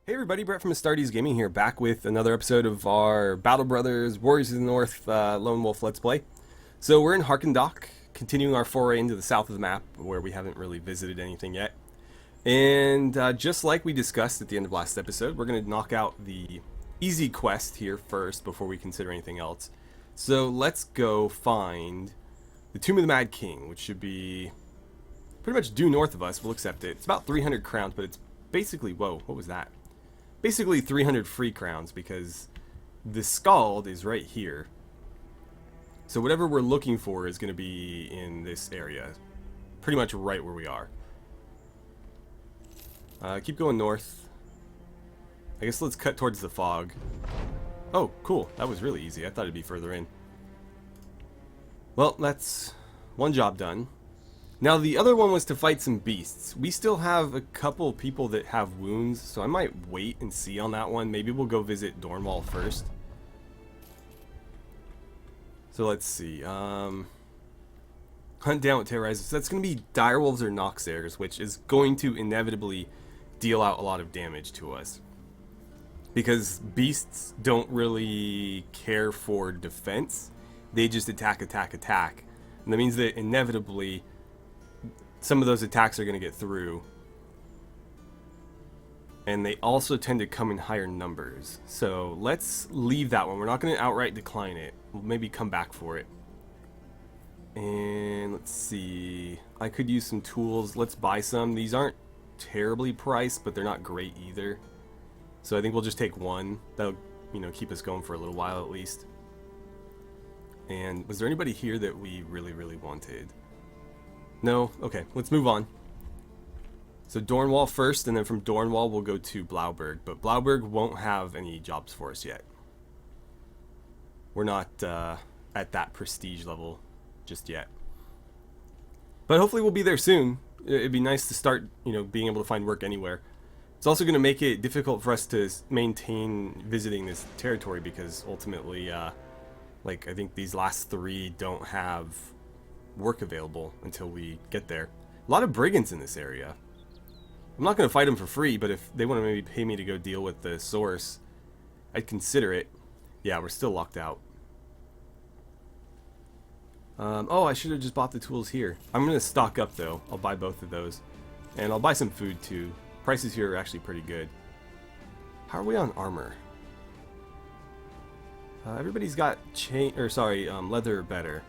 Hey everybody, Brett from AstartesGaming here, back with another episode of our Battle Brothers Warriors of the North Lone Wolf Let's Play. So we're in Harkendock, continuing our foray into the south of the map, where we haven't really visited anything yet. And just like we discussed at the end of last episode, we're going to knock out the easy quest here first before we consider anything else. So let's go find the Tomb of the Mad King, which should be pretty much due north of us. We'll accept it. It's about 300 crowns, but it's basically, whoa, what was that? Basically 300 free crowns, because the Scald is right here. So whatever we're looking for is going to be in this area. Pretty much right where we are. Keep going north. I guess let's cut towards the fog. Oh, cool. That was really easy. I thought it'd be further in. Well, that's one job done. Now, the other one was to fight some beasts. We still have a couple people that have wounds, so I might wait and see on that one. Maybe we'll go visit Dornwall first. So let's see. Hunt down what terrorizes. So that's going to be direwolves or noxaires, which is going to inevitably deal out a lot of damage to us. Because beasts don't really care for defense. They just attack, attack, attack. And that means that inevitably some of those attacks are going to get through. And they also tend to come in higher numbers. So let's leave that one. We're not going to outright decline it. We'll maybe come back for it. And let's see. I could use some tools. Let's buy some. These aren't terribly priced, but they're not great either. So I think we'll just take one. That'll, keep us going for a little while at least. And was there anybody here that we really, really wanted? No? Okay, let's move on. So Dornwall first, and then from Dornwall we'll go to Blobwork. But Blobwork won't have any jobs for us yet. We're not at that prestige level just yet. But hopefully we'll be there soon. It'd be nice to start, being able to find work anywhere. It's also going to make it difficult for us to maintain visiting this territory because ultimately, I think these last three don't have work available until we get there. A lot of brigands in this area. I'm not going to fight them for free, but if they want to maybe pay me to go deal with the source, I'd consider it. Yeah, we're still locked out. Oh, I should have just bought the tools here. I'm going to stock up though. I'll buy both of those. And I'll buy some food too. Prices here are actually pretty good. How are we on armor? Everybody's got leather better.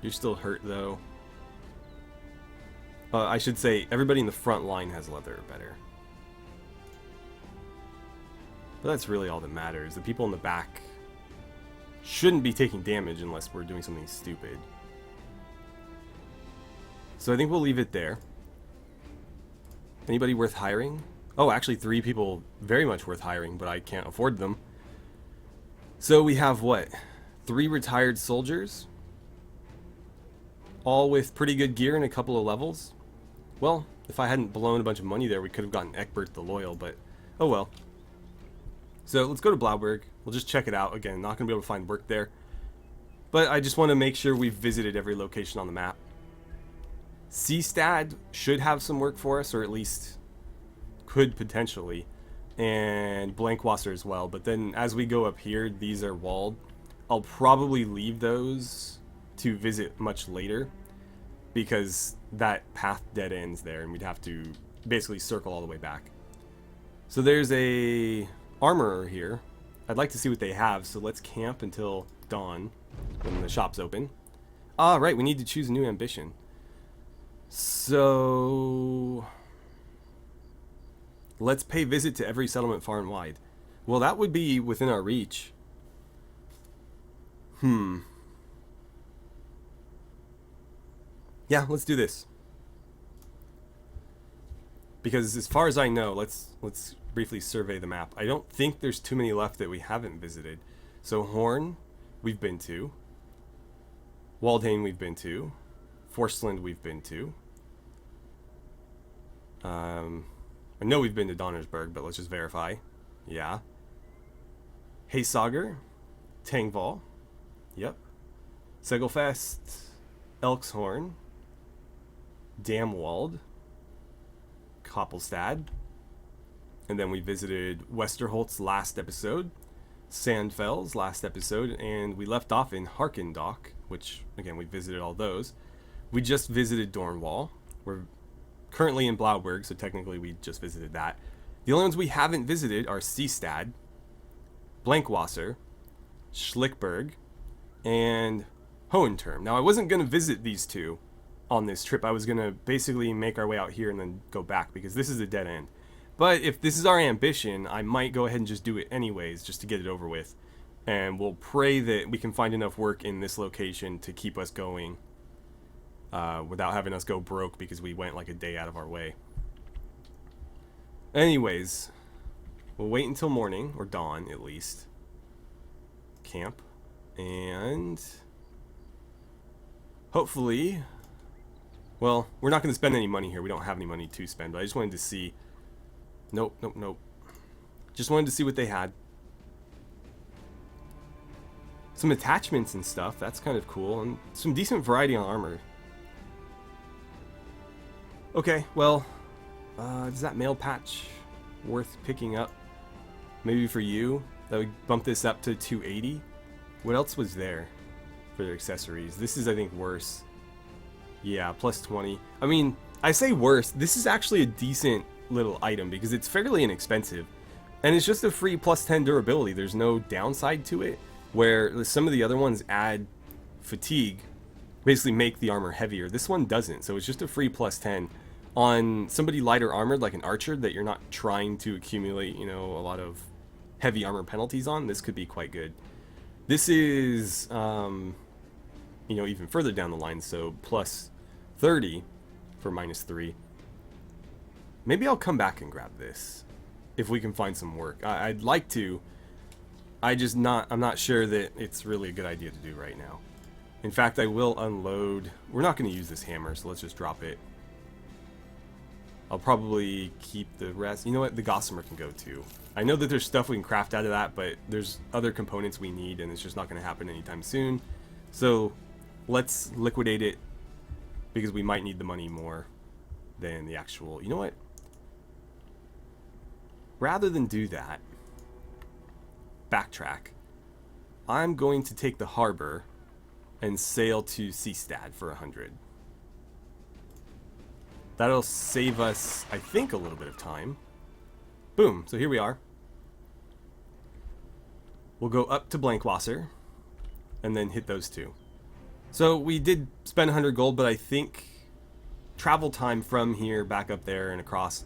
You're still hurt though. I should say everybody in the front line has leather better. But that's really all that matters. The people in the back shouldn't be taking damage unless we're doing something stupid. So I think we'll leave it there. Anybody worth hiring? Oh, actually 3 people very much worth hiring, but I can't afford them. So we have what? 3 retired soldiers? All with pretty good gear and a couple of levels? Well, if I hadn't blown a bunch of money there, we could have gotten Egbert the Loyal, but oh well. So let's go to Blobwork. We'll just check it out. Again, not going to be able to find work there. But I just want to make sure we've visited every location on the map. Seastad should have some work for us, or at least could potentially. And Blankwasser as well. But then as we go up here, these are walled. I'll probably leave those to visit much later, because that path dead ends there and we'd have to basically circle all the way back. So there's a armorer here. I'd like to see what they have, so let's camp until dawn when the shop's open. Ah, right, we need to choose a new ambition. So let's pay visit to every settlement far and wide. Well, that would be within our reach. Yeah, let's do this. Because as far as I know, let's briefly survey the map. I don't think there's too many left that we haven't visited. So Horn, we've been to. Waldhain, we've been to. Forstland, we've been to. I know we've been to Donnersberg, but let's just verify. Yeah. Haysager, Tangval. Yep. Segelfest, Elkshorn, Damwald, Koppelstad, and then we visited Westerholt's last episode, Sandfell's last episode, and we left off in Harkendock, which, again, we visited all those. We just visited Dornwall. We're currently in Blobwork, so technically we just visited that. The only ones we haven't visited are Seestad, Blankwasser, Schlickberg, and Hohenturm. Now, I wasn't going to visit these two on this trip. I was going to basically make our way out here and then go back, because this is a dead end. But if this is our ambition, I might go ahead and just do it anyways, just to get it over with. And we'll pray that we can find enough work in this location to keep us going without having us go broke because we went like a day out of our way. Anyways, we'll wait until morning, or dawn at least. Camp. And hopefully, well, we're not going to spend any money here. We don't have any money to spend, but I just wanted to see. Nope. Just wanted to see what they had. Some attachments and stuff. That's kind of cool. And some decent variety on armor. Okay, well, is that mail patch worth picking up? Maybe for you? That would bump this up to 280. What else was there for their accessories? This is, I think, worse. Yeah, plus 20. I mean, I say worse. This is actually a decent little item because it's fairly inexpensive. And it's just a free plus 10 durability. There's no downside to it. Where some of the other ones add fatigue, basically make the armor heavier. This one doesn't, so it's just a free plus 10. On somebody lighter armored, like an archer, that you're not trying to accumulate, you know, a lot of heavy armor penalties on, this could be quite good. This is, you know, even further down the line, so plus 30 for minus 3. Maybe I'll come back and grab this, if we can find some work. I'd like to. I'm not sure that it's really a good idea to do right now. In fact, I will unload. We're not going to use this hammer, so let's just drop it. I'll probably keep the rest. You know what? The Gossamer can go too. I know that there's stuff we can craft out of that, but there's other components we need, and it's just not going to happen anytime soon. So let's liquidate it, because we might need the money more than the actual. You know what? Rather than do that, backtrack. I'm going to take the harbor and sail to Seestad for 100. That'll save us, I think, a little bit of time. Boom, so here we are. We'll go up to Blankwasser and then hit those two. So we did spend 100 gold, but I think travel time from here back up there and across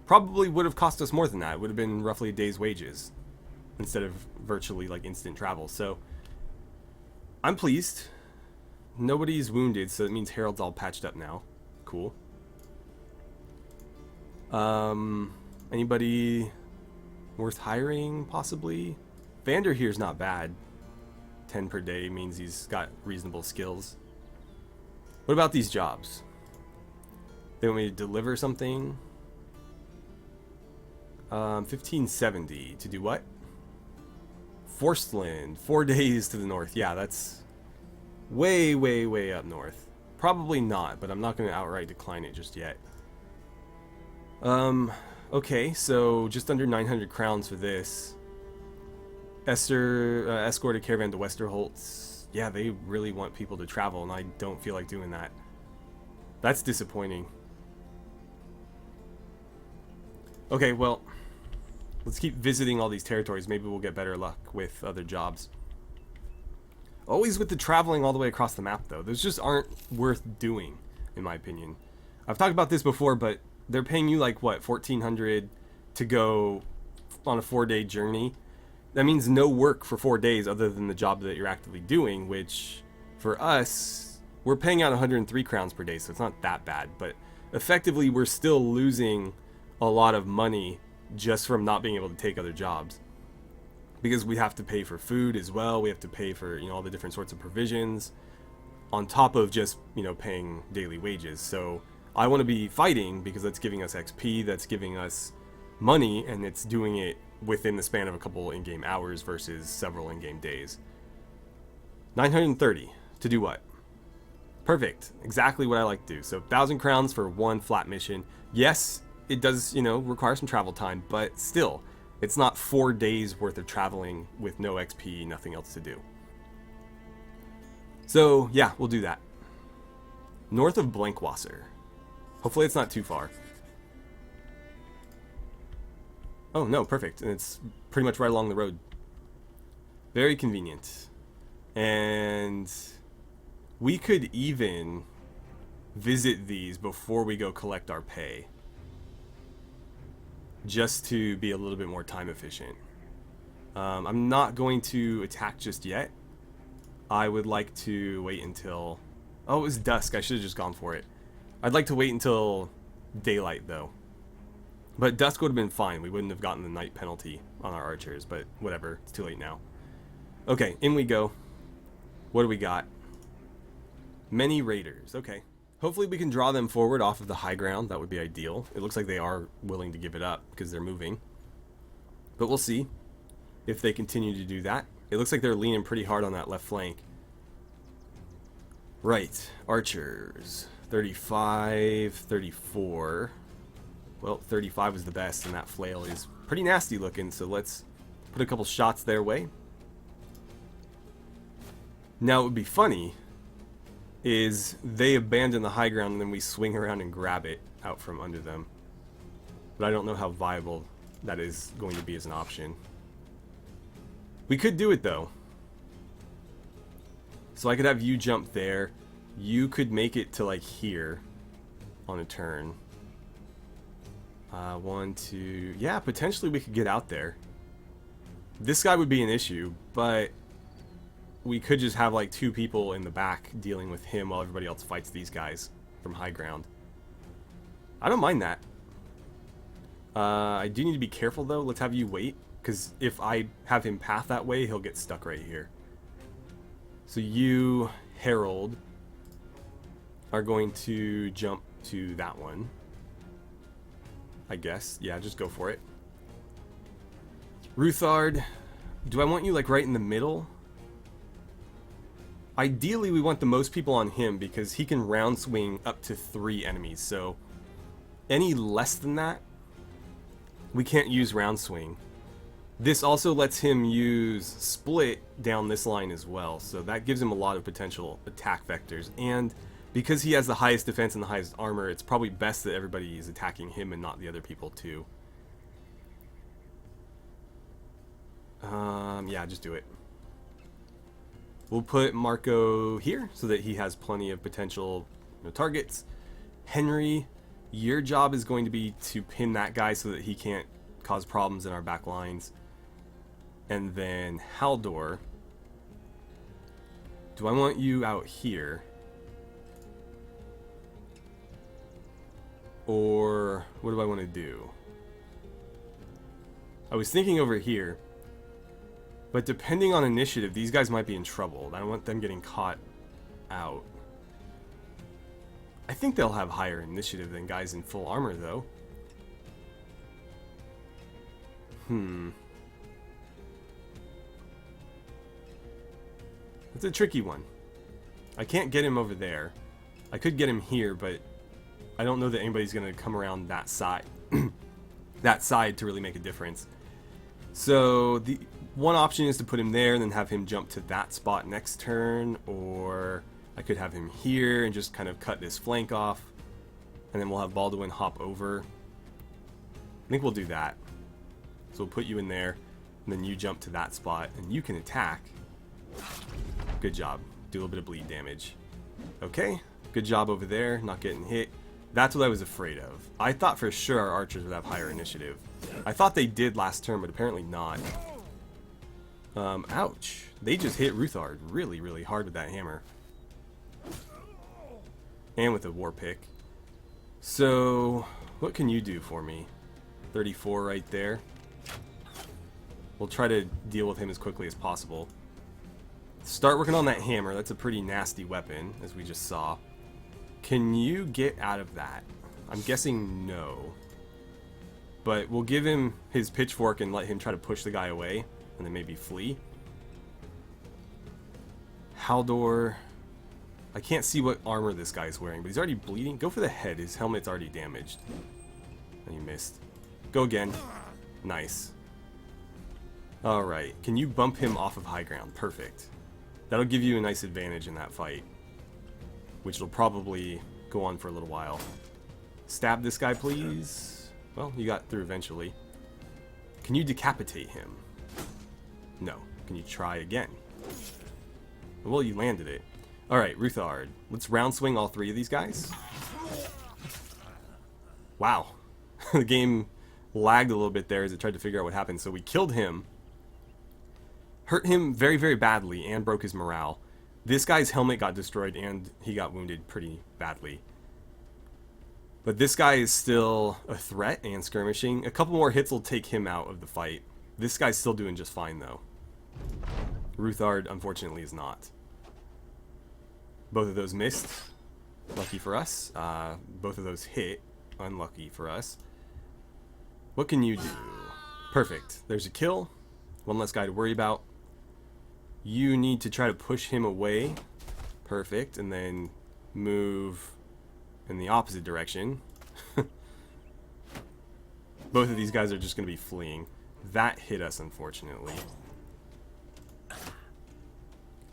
probably would have cost us more than that. It would have been roughly a day's wages instead of virtually like instant travel. So I'm pleased. Nobody's wounded, so that means Harold's all patched up now. Cool. Anybody worth hiring, possibly? Vander here's not bad. 10 per day means he's got reasonable skills. What about these jobs? They want me to deliver something? 1570 to do what? Forstland, 4 days to the north. Yeah, that's way, way, way up north. Probably not, but I'm not going to outright decline it just yet. Okay, so just under 900 crowns for this. Escort a caravan to Westerholt's. Yeah, they really want people to travel, and I don't feel like doing that. That's disappointing. Okay, well, let's keep visiting all these territories. Maybe we'll get better luck with other jobs. Always with the traveling all the way across the map, though. Those just aren't worth doing, in my opinion. I've talked about this before, but they're paying you like, what, 1,400 to go on a 4-day journey? That means no work for 4 days other than the job that you're actively doing, which, for us, we're paying out 103 crowns per day, so it's not that bad. But effectively, we're still losing a lot of money just from not being able to take other jobs. Because we have to pay for food as well, we have to pay for, you know, all the different sorts of provisions, on top of just, you know, paying daily wages. So I want to be fighting because that's giving us XP, that's giving us money, and it's doing it within the span of a couple in-game hours versus several in-game days. 930 to do what? Perfect. Exactly what I like to do. So 1,000 crowns for one flat mission. Yes, it does, you know, require some travel time, but still, it's not 4 days worth of traveling with no XP, nothing else to do. So, yeah, we'll do that. North of Blankwasser. Hopefully it's not too far. Oh, no, perfect. And it's pretty much right along the road. Very convenient. And we could even visit these before we go collect our pay. Just to be a little bit more time efficient. I'm not going to attack just yet. I would like to wait until... Oh, it was dusk. I should have just gone for it. I'd like to wait until daylight, though. But dusk would have been fine. We wouldn't have gotten the night penalty on our archers, but whatever. It's too late now. Okay, in we go. What do we got? Many raiders. Okay. Hopefully we can draw them forward off of the high ground. That would be ideal. It looks like they are willing to give it up because they're moving. But we'll see if they continue to do that. It looks like they're leaning pretty hard on that left flank. Right. Archers. 35, 34. Well, 35 was the best, and that flail is pretty nasty looking, so let's put a couple shots their way. Now, it would be funny is they abandon the high ground and then we swing around and grab it out from under them. But I don't know how viable that is going to be as an option. We could do it though. So I could have you jump there. You could make it to like here on a turn. 1, 2... Yeah, potentially we could get out there. This guy would be an issue, but we could just have like 2 people in the back dealing with him while everybody else fights these guys from high ground. I don't mind that. I do need to be careful though. Let's have you wait, because if I have him path that way, he'll get stuck right here. So you, Herald, are going to jump to that one. I guess. Yeah, just go for it. Ruthard, do I want you like right in the middle? Ideally, we want the most people on him because he can round swing up to 3 enemies. So any less than that, we can't use round swing. This also lets him use split down this line as well. So that gives him a lot of potential attack vectors. And because he has the highest defense and the highest armor, it's probably best that everybody is attacking him and not the other people too. Yeah, just do it. We'll put Marco here so that he has plenty of potential, you know, targets. Henry, your job is going to be to pin that guy so that he can't cause problems in our back lines. And then Haldor, do I want you out here? Or what do I want to do? I was thinking over here. But depending on initiative, these guys might be in trouble. I don't want them getting caught out. I think they'll have higher initiative than guys in full armor, though. It's a tricky one. I can't get him over there. I could get him here, but I don't know that anybody's going to come around that side. That side to really make a difference. So the one option is to put him there and then have him jump to that spot next turn, or I could have him here and just kind of cut this flank off, and then we'll have Baldwin hop over. I think we'll do that. So we'll put you in there, and then you jump to that spot, and you can attack. Good job. Do a little bit of bleed damage. Okay, good job over there, not getting hit. That's what I was afraid of. I thought for sure our archers would have higher initiative. I thought they did last turn, but apparently not. Ouch. They just hit Ruthard really, really hard with that hammer. And with a war pick. So, what can you do for me? 34 right there. We'll try to deal with him as quickly as possible. Start working on that hammer. That's a pretty nasty weapon, as we just saw. Can you get out of that? I'm guessing no. But we'll give him his pitchfork and let him try to push the guy away, and then maybe flee. Haldor, I can't see what armor this guy's wearing, but he's already bleeding. Go for the head. His helmet's already damaged. And you missed. Go again. Nice. Alright, can you bump him off of high ground? Perfect. That'll give you a nice advantage in that fight, which will probably go on for a little while. Stab this guy, please. Well, you got through eventually. Can you decapitate him? No. Can you try again? Well, you landed it. Alright, Ruthard. Let's round swing all three of these guys. Wow. The game lagged a little bit there as it tried to figure out what happened. So we killed him. Hurt him very, very badly and broke his morale. This guy's helmet got destroyed and he got wounded pretty badly. But this guy is still a threat and skirmishing. A couple more hits will take him out of the fight. This guy's still doing just fine though. Ruthard, unfortunately, is not. Both of those missed. Lucky for us. Both of those hit. Unlucky for us. What can you do? Perfect. There's a kill. One less guy to worry about. You need to try to push him away. Perfect. And then move in the opposite direction. Both of these guys are just going to be fleeing. That hit us, unfortunately.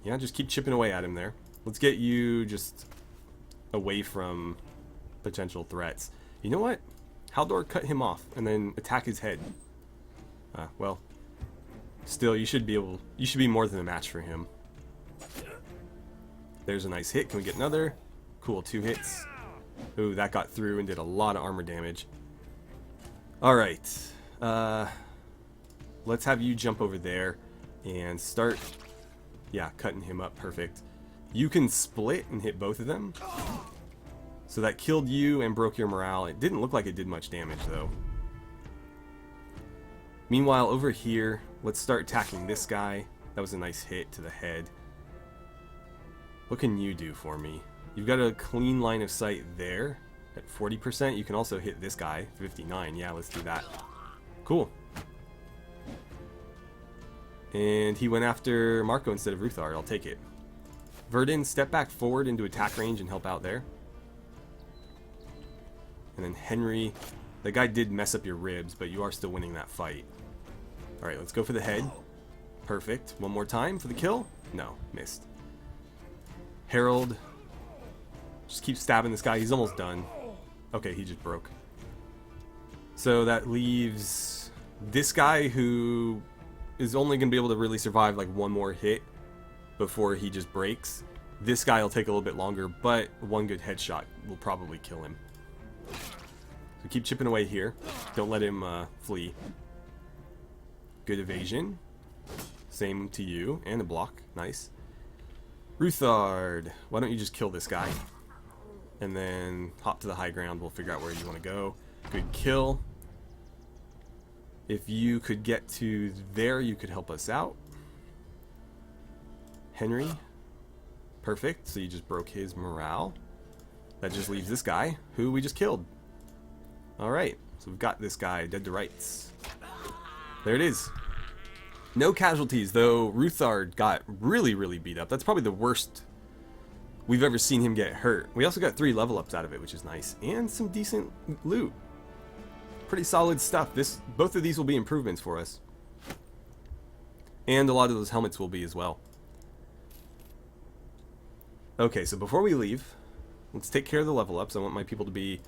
Yeah, just keep chipping away at him there. Let's get you just away from potential threats. You know what? Haldor, cut him off and then attack his head. Well, still, you should be more than a match for him. There's a nice hit. Can we get another? Cool, 2 hits. Ooh, that got through and did a lot of armor damage. Alright. Let's have you jump over there and start, yeah, cutting him up. Perfect. You can split and hit both of them. So that killed you and broke your morale. It didn't look like it did much damage, though. Meanwhile, over here, let's start attacking this guy. That was a nice hit to the head. What can you do for me? You've got a clean line of sight there at 40%. You can also hit this guy, 59. Yeah, let's do that. Cool. And he went after Marco instead of Ruthard. I'll take it. Verdun, step back forward into attack range and help out there. And then Henry, the guy did mess up your ribs, but you are still winning that fight. Alright, let's go for the head. Perfect. One more time for the kill. No, missed. Harold, just keep stabbing this guy. He's almost done. Okay, he just broke. So that leaves this guy who is only going to be able to really survive like one more hit before he just breaks. This guy will take a little bit longer, but one good headshot will probably kill him. So keep chipping away here. Don't let him flee. Good evasion. Same to you. And a block. Nice. Ruthard, why don't you just kill this guy? And then hop to the high ground. We'll figure out where you want to go. Good kill. If you could get to there, you could help us out. Henry. Perfect. So you just broke his morale. That just leaves this guy, who we just killed. Alright, so we've got this guy dead to rights. There it is. No casualties, though Ruthard got really, really beat up. That's probably the worst we've ever seen him get hurt. We also got 3 level ups out of it, which is nice. And some decent loot. Pretty solid stuff. Both of these will be improvements for us. And a lot of those helmets will be as well. Okay, so before we leave, let's take care of the level ups. I want my people to be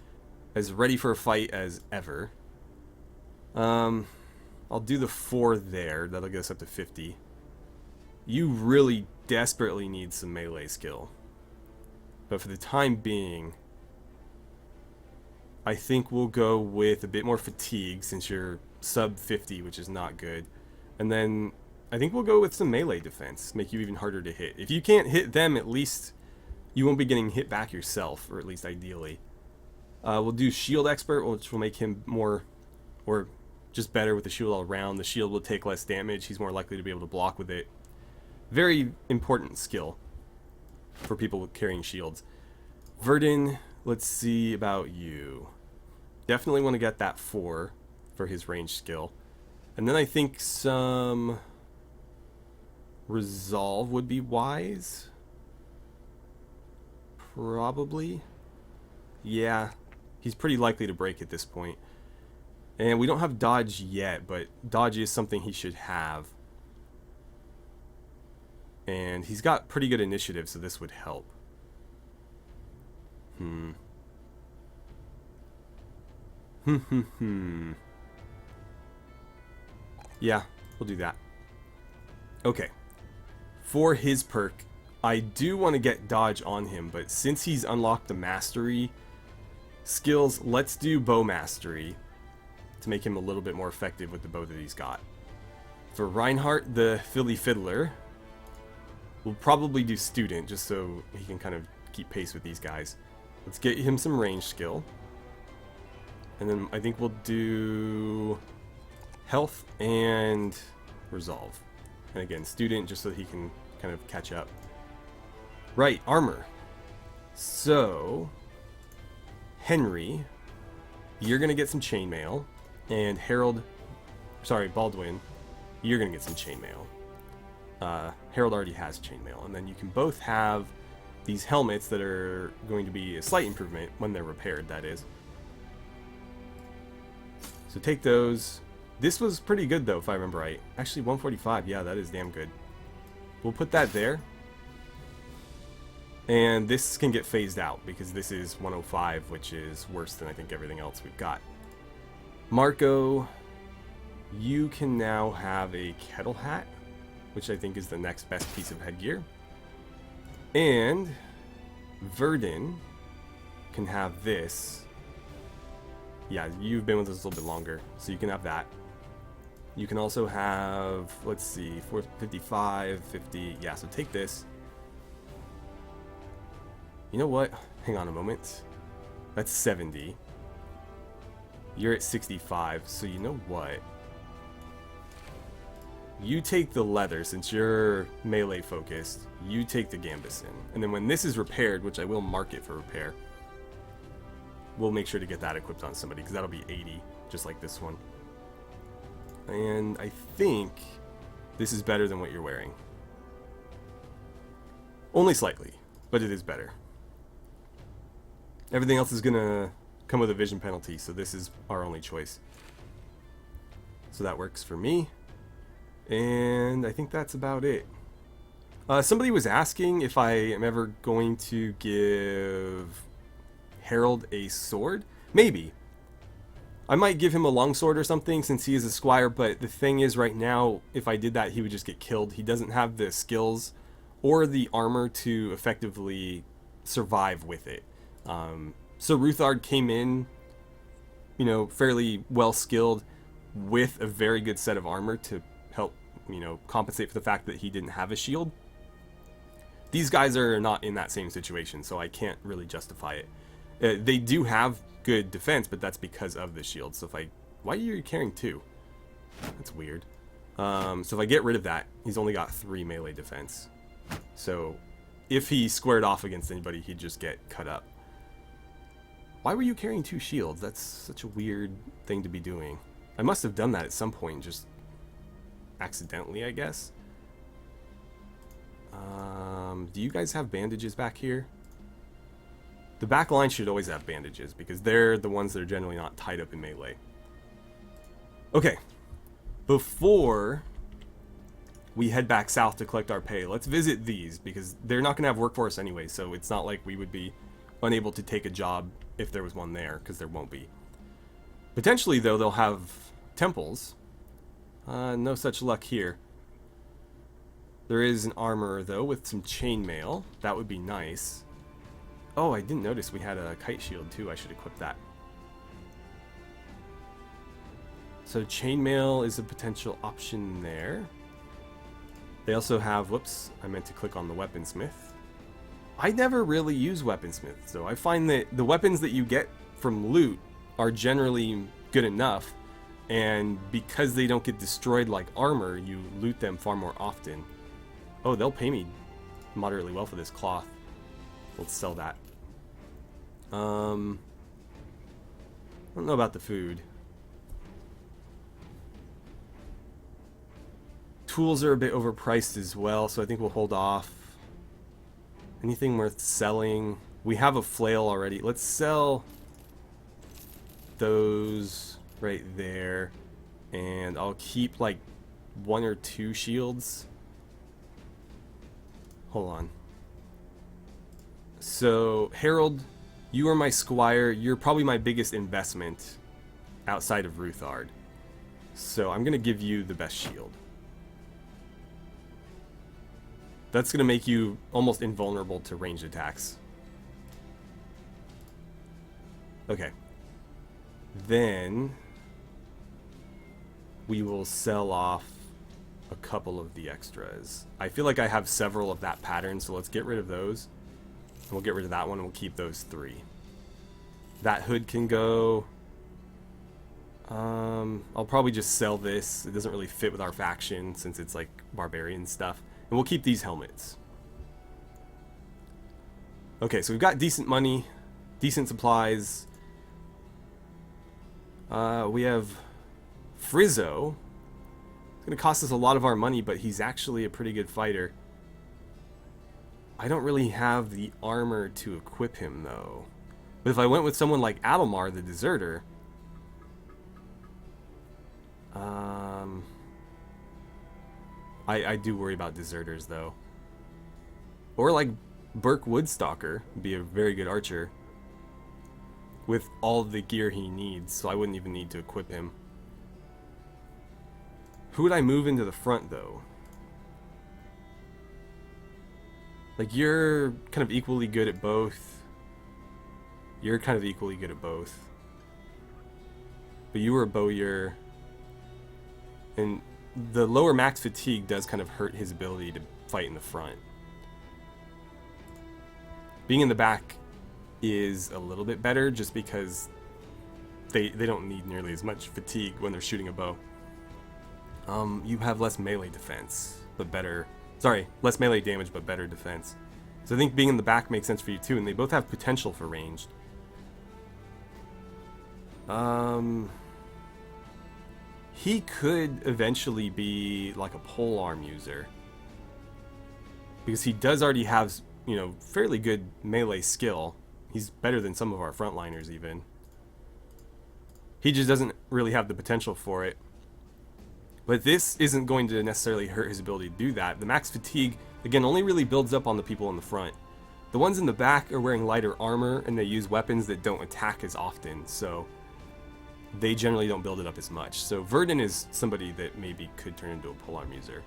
as ready for a fight as ever. I'll do the 4 there. That'll get us up to 50. You really desperately need some melee skill. But for the time being, I think we'll go with a bit more fatigue since you're sub 50, which is not good. And then I think we'll go with some melee defense, make you even harder to hit. If you can't hit them, at least you won't be getting hit back yourself, or at least ideally. We'll do shield expert, which will make him more, or just better with the shield all around. The shield will take less damage. He's more likely to be able to block with it. Very important skill for people carrying shields. Verdun, let's see about you. Definitely want to get that 4 for his range skill. And then I think some resolve would be wise. Probably. Yeah, he's pretty likely to break at this point. And we don't have dodge yet, but dodge is something he should have. And he's got pretty good initiative, so this would help. Yeah, we'll do that. Okay. For his perk, I do want to get dodge on him, but since he's unlocked the mastery skills, let's do bow mastery to make him a little bit more effective with the bow that he's got. For Reinhardt, the Philly Fiddler, we'll probably do student just so he can kind of keep pace with these guys. Let's get him some range skill. And then I think we'll do health and resolve. And again, student just so he can kind of catch up. Right, armor. So, Henry, you're going to get some chainmail. And Baldwin, you're going to get some chainmail. Harold already has chainmail. And then you can both have these helmets that are going to be a slight improvement when they're repaired, that is. So take those. This was pretty good though, if I remember right. Actually, 145. Yeah, that is damn good. We'll put that there. And this can get phased out because this is 105, which is worse than I think everything else we've got. Marco, you can now have a kettle hat, which I think is the next best piece of headgear. And Verdun can have this. Yeah, you've been with us a little bit longer, so you can have that. You can also have, let's see, 455, 50. Yeah, so take this. You know what? Hang on a moment. That's 70. You're at 65, so you know what? You take the leather, since you're melee focused. You take the gambeson. And then when this is repaired, which I will mark it for repair, we'll make sure to get that equipped on somebody, because that'll be 80, just like this one. And I think this is better than what you're wearing. Only slightly, but it is better. Everything else is going to come with a vision penalty, so this is our only choice. So that works for me. And I think that's about it. Somebody was asking if I am ever going to give Harold a sword. Maybe. I might give him a longsword or something since he is a squire, but the thing is right now, if I did that, he would just get killed. He doesn't have the skills or the armor to effectively survive with it. So Ruthard came in, you know, fairly well skilled with a very good set of armor to help, you know, compensate for the fact that he didn't have a shield. These guys are not in that same situation, so I can't really justify it. They do have good defense, but that's because of the shield. So if I... Why are you carrying 2? That's weird. So if I get rid of that, he's only got 3 melee defense. So if he squared off against anybody, he'd just get cut up. Why were you carrying 2 shields? That's such a weird thing to be doing. I must have done that at some point, just accidentally, I guess. Do you guys have bandages back here? The back line should always have bandages, because they're the ones that are generally not tied up in melee. Okay. Before we head back south to collect our pay, let's visit these, because they're not going to have workforce anyway, so it's not like we would be unable to take a job if there was one there, because there won't be. Potentially, though, they'll have temples. No such luck here. There is an armor, though, with some chainmail. That would be nice. Oh, I didn't notice we had a kite shield, too. I should equip that. So chainmail is a potential option there. They also have... Whoops, I meant to click on the weaponsmith. I never really use weaponsmiths, though. I find that the weapons that you get from loot are generally good enough, and because they don't get destroyed like armor, you loot them far more often. Oh, they'll pay me moderately well for this cloth. Let's sell that. I don't know about the food. Tools are a bit overpriced as well, so I think we'll hold off. Anything worth selling? We have a flail already. Let's sell those right there. And I'll keep like 1 or 2 shields. Hold on. So, Harold, you are my squire. You're probably my biggest investment outside of Ruthard. So, I'm going to give you the best shield. That's going to make you almost invulnerable to ranged attacks. Okay. Then we will sell off a couple of the extras. I feel like I have several of that pattern, so let's get rid of those. And we'll get rid of that one and we'll keep those 3. That hood can go. I'll probably just sell this. It doesn't really fit with our faction since it's like barbarian stuff. And we'll keep these helmets. Okay, so we've got decent money, decent supplies. We have Frizzo. It's going to cost us a lot of our money, but he's actually a pretty good fighter. I don't really have the armor to equip him, though. But if I went with someone like Adelmar, the deserter... I do worry about deserters, though. Or like Burke Woodstalker would be a very good archer. With all the gear he needs, so I wouldn't even need to equip him. Who would I move into the front, though? Like, you're kind of equally good at both. You're kind of equally good at both. But you were a bowyer. And the lower max fatigue does kind of hurt his ability to fight in the front. Being in the back is a little bit better just because they don't need nearly as much fatigue when they're shooting a bow. You have less melee defense, but better... Sorry, less melee damage, but better defense. So I think being in the back makes sense for you too, and they both have potential for ranged. He could eventually be like a polearm user. Because he does already have, you know, fairly good melee skill. He's better than some of our frontliners even. He just doesn't really have the potential for it. But this isn't going to necessarily hurt his ability to do that. The max fatigue, again, only really builds up on the people in the front. The ones in the back are wearing lighter armor, and they use weapons that don't attack as often, so they generally don't build it up as much. So Verdun is somebody that maybe could turn into a polearm user.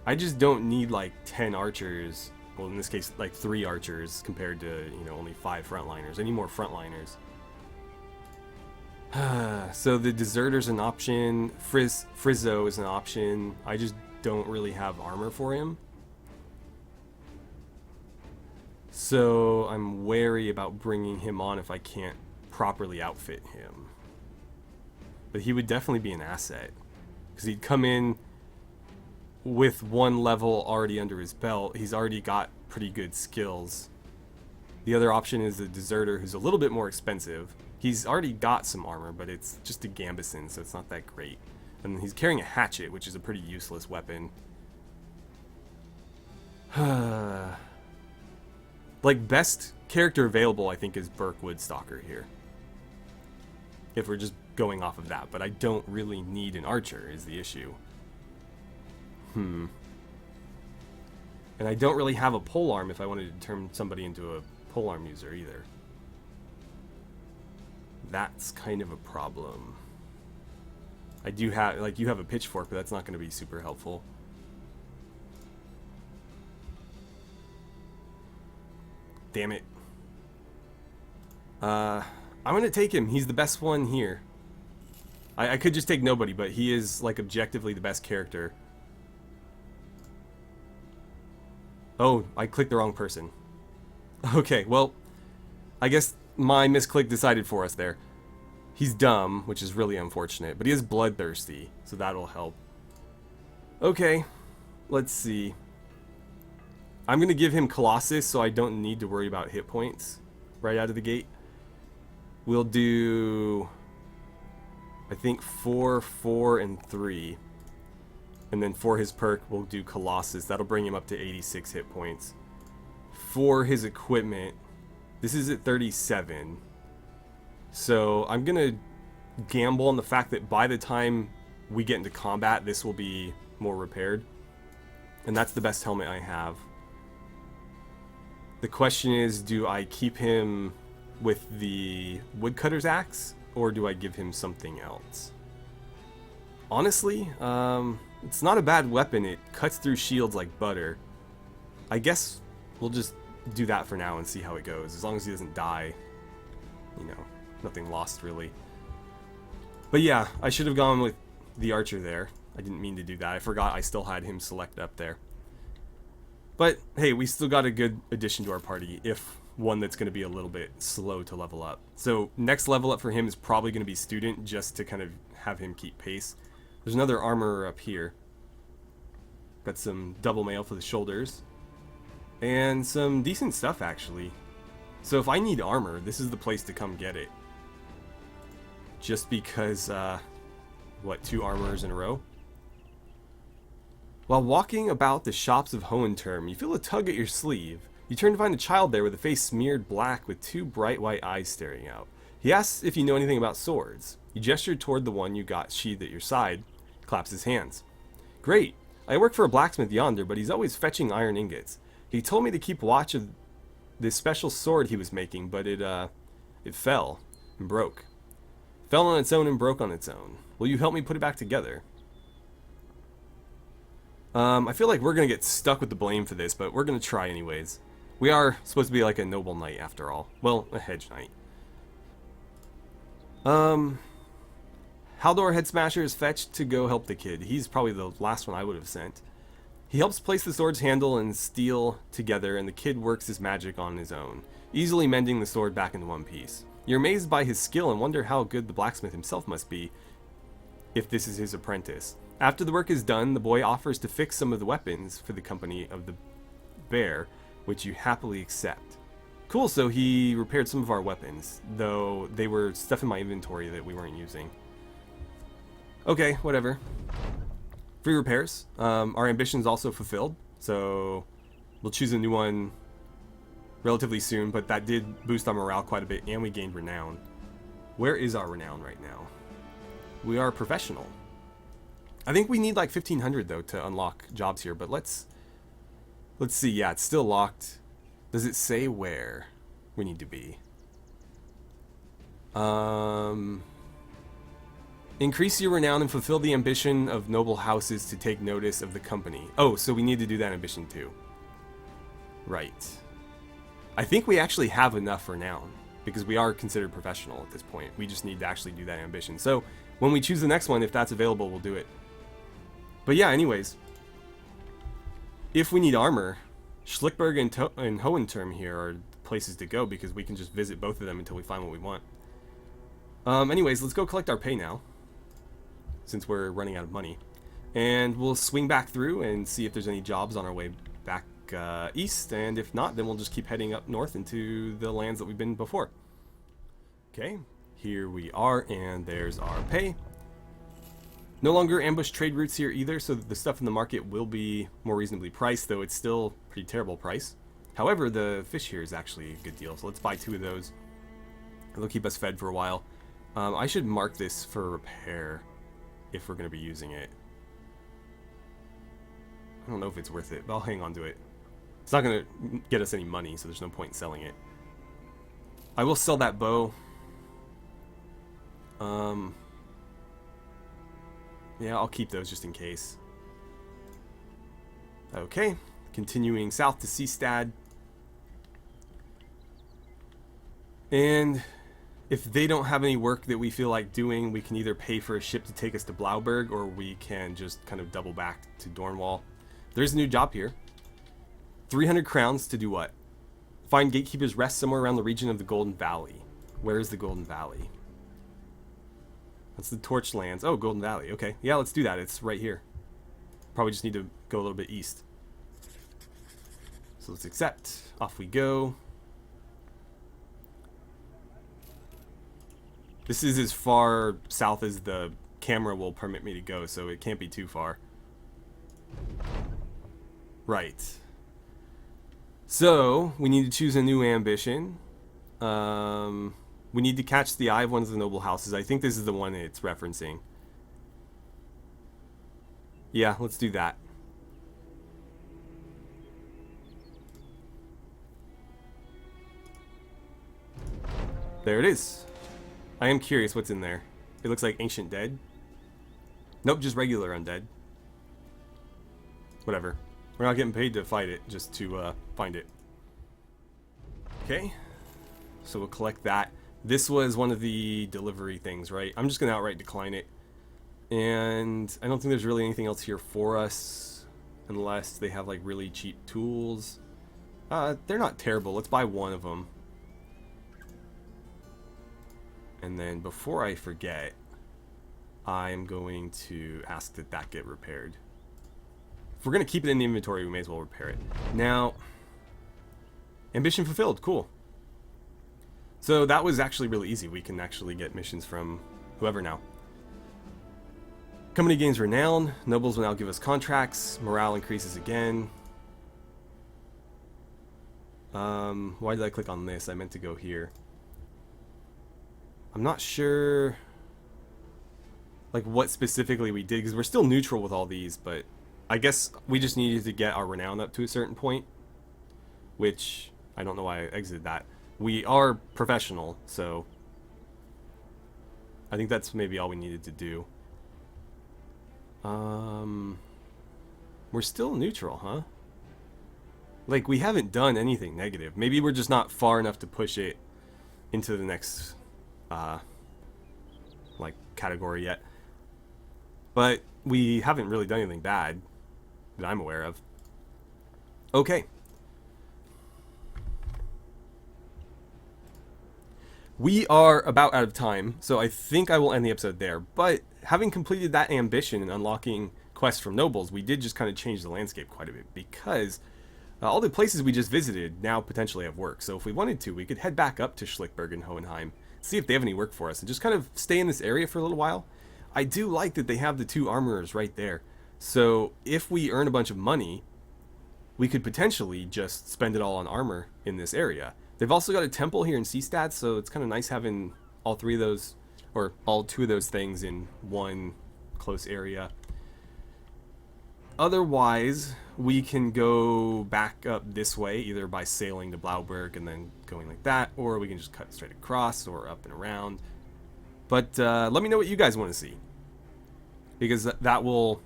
I just don't need like 10 archers, well in this case like 3 archers compared to, you know, only 5 frontliners. I need more frontliners. So the deserter's an option, Frizzo is an option. I just don't really have armor for him. So I'm wary about bringing him on if I can't properly outfit him. But he would definitely be an asset, because he'd come in with 1 level already under his belt. He's already got pretty good skills. The other option is the deserter, who's a little bit more expensive. He's already got some armor, but it's just a gambeson, so it's not that great. And he's carrying a hatchet, which is a pretty useless weapon. Like, best character available, I think, is Burke Woodstalker here. If we're just going off of that, but I don't really need an archer, is the issue. And I don't really have a polearm if I wanted to turn somebody into a polearm user either. That's kind of a problem. I do have, like, you have a pitchfork, but that's not going to be super helpful. Damn it. I'm going to take him. He's the best one here. I could just take nobody, but he is, like, objectively the best character. Oh, I clicked the wrong person. Okay, well, I guess my misclick decided for us there. He's dumb, which is really unfortunate, but he is bloodthirsty, so that'll help. Okay, let's see. I'm going to give him Colossus so I don't need to worry about hit points right out of the gate. We'll do, I think, 4, 4, and 3. And then for his perk, we'll do Colossus. That'll bring him up to 86 hit points. For his equipment, this is at 37. So I'm going to gamble on the fact that by the time we get into combat, this will be more repaired. And that's the best helmet I have. The question is, do I keep him with the woodcutter's axe, or do I give him something else? Honestly, it's not a bad weapon. It cuts through shields like butter. I guess we'll just do that for now and see how it goes. As long as he doesn't die, you know, nothing lost really. But yeah, I should have gone with the archer there. I didn't mean to do that. I forgot I still had him selected up there. But hey, we still got a good addition to our party, if one that's going to be a little bit slow to level up. So next level up for him is probably going to be student, just to kind of have him keep pace. There's another armorer up here. Got some double mail for the shoulders. And some decent stuff, actually. So if I need armor, this is the place to come get it. Just because, what, 2 armorers in a row? While walking about the shops of Hohenturm, you feel a tug at your sleeve. You turn to find a child there with a face smeared black with 2 bright white eyes staring out. He asks if you know anything about swords. You gesture toward the one you got sheathed at your side, claps his hands. Great. I work for a blacksmith yonder, but he's always fetching iron ingots. He told me to keep watch of this special sword he was making, but it fell and broke. Fell on its own and broke on its own. Will you help me put it back together? I feel like we're going to get stuck with the blame for this, but we're going to try anyways. We are supposed to be like a noble knight after all. Well, a hedge knight. Haldor Headsmasher is fetched to go help the kid. He's probably the last one I would have sent. He helps place the sword's handle and steel together, and the kid works his magic on his own, easily mending the sword back into one piece. You're amazed by his skill and wonder how good the blacksmith himself must be, if this is his apprentice. After the work is done, the boy offers to fix some of the weapons for the company of the bear, which you happily accept. Cool, so he repaired some of our weapons, though they were stuff in my inventory that we weren't using. Okay, whatever. Free repairs. Our ambition's also fulfilled, so we'll choose a new one relatively soon, but that did boost our morale quite a bit, and we gained renown. Where is our renown right now? We are professional. I think we need like 1,500 though to unlock jobs here, but let's see. Yeah, it's still locked. Does it say where we need to be? Increase your renown and fulfill the ambition of noble houses to take notice of the company. Oh, so we need to do that ambition too. Right. I think we actually have enough renown, because we are considered professional at this point. We just need to actually do that ambition. So when we choose the next one, if that's available, we'll do it. But yeah, anyways. If we need armor, Schlickberg and Hohenturm here are places to go, because we can just visit both of them until we find what we want. Anyways, let's go collect our pay now, since we're running out of money. And we'll swing back through and see if there's any jobs on our way back east, and if not, then we'll just keep heading up north into the lands that we've been before. Okay, here we are, and there's our pay. No longer ambush trade routes here either, so the stuff in the market will be more reasonably priced, though it's still a pretty terrible price. However, the fish here is actually a good deal, so let's buy 2 of those. It'll keep us fed for a while. I should mark this for repair if we're going to be using it. I don't know if it's worth it, but I'll hang on to it. It's not going to get us any money, so there's no point in selling it. I will sell that bow. Yeah, I'll keep those just in case. Okay, continuing south to Seastad. And if they don't have any work that we feel like doing, we can either pay for a ship to take us to Blauberg, or we can just kind of double back to Dornwall. There's a new job here. 300 crowns to do what? Find Gatekeeper's Rest somewhere around the region of the Golden Valley. Where is the Golden Valley? That's the Torch Lands. Oh, Golden Valley. Okay. Yeah, let's do that. It's right here. Probably just need to go a little bit east. So let's accept. Off we go. This is as far south as the camera will permit me to go, so it can't be too far. Right. So, we need to choose a new ambition. We need to catch the eye of one of the noble houses. I think this is the one it's referencing. Yeah, let's do that. There it is. I am curious what's in there. It looks like ancient dead. Nope, just regular undead. Whatever. We're not getting paid to fight it, just to find it. Okay. So we'll collect that. This was one of the delivery things, right? I'm just going to outright decline it. And I don't think there's really anything else here for us. Unless they have like really cheap tools. They're not terrible. Let's buy one of them. And then before I forget, I'm going to ask that that get repaired. If we're going to keep it in the inventory, we may as well repair it. Now, ambition fulfilled. Cool. So that was actually really easy. We can actually get missions from whoever now. Company gains renown. Nobles will now give us contracts. Morale increases again. Why did I click on this? I meant to go here. I'm not sure like what specifically we did, because we're still neutral with all these, but I guess we just needed to get our renown up to a certain point, which I don't know why I exited that. We are professional, so I think that's maybe all we needed to do. We're still neutral, huh? Like, we haven't done anything negative. Maybe we're just not far enough to push it into the next like category yet. But we haven't really done anything bad that I'm aware of. Okay. We are about out of time, so I think I will end the episode there. But having completed that ambition and unlocking quests from nobles, we did just kind of change the landscape quite a bit, because all the places we just visited now potentially have work. So if we wanted to, we could head back up to Schlickberg and Hohenheim, see if they have any work for us, and just kind of stay in this area for a little while. I do like that they have the two armorers right there. So if we earn a bunch of money, we could potentially just spend it all on armor in this area. They've also got a temple here in Seastadt, so it's kind of nice having all three of those, or all two of those things in one close area. Otherwise, we can go back up this way, either by sailing to Blobwork and then going like that, or we can just cut straight across or up and around. But let me know what you guys want to see, because that will,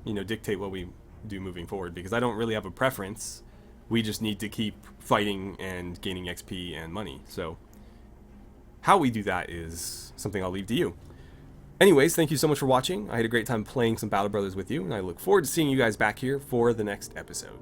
you know, dictate what we do moving forward, because I don't really have a preference. We just need to keep fighting and gaining XP and money. So how we do that is something I'll leave to you. Anyways, thank you so much for watching. I had a great time playing some Battle Brothers with you, and I look forward to seeing you guys back here for the next episode.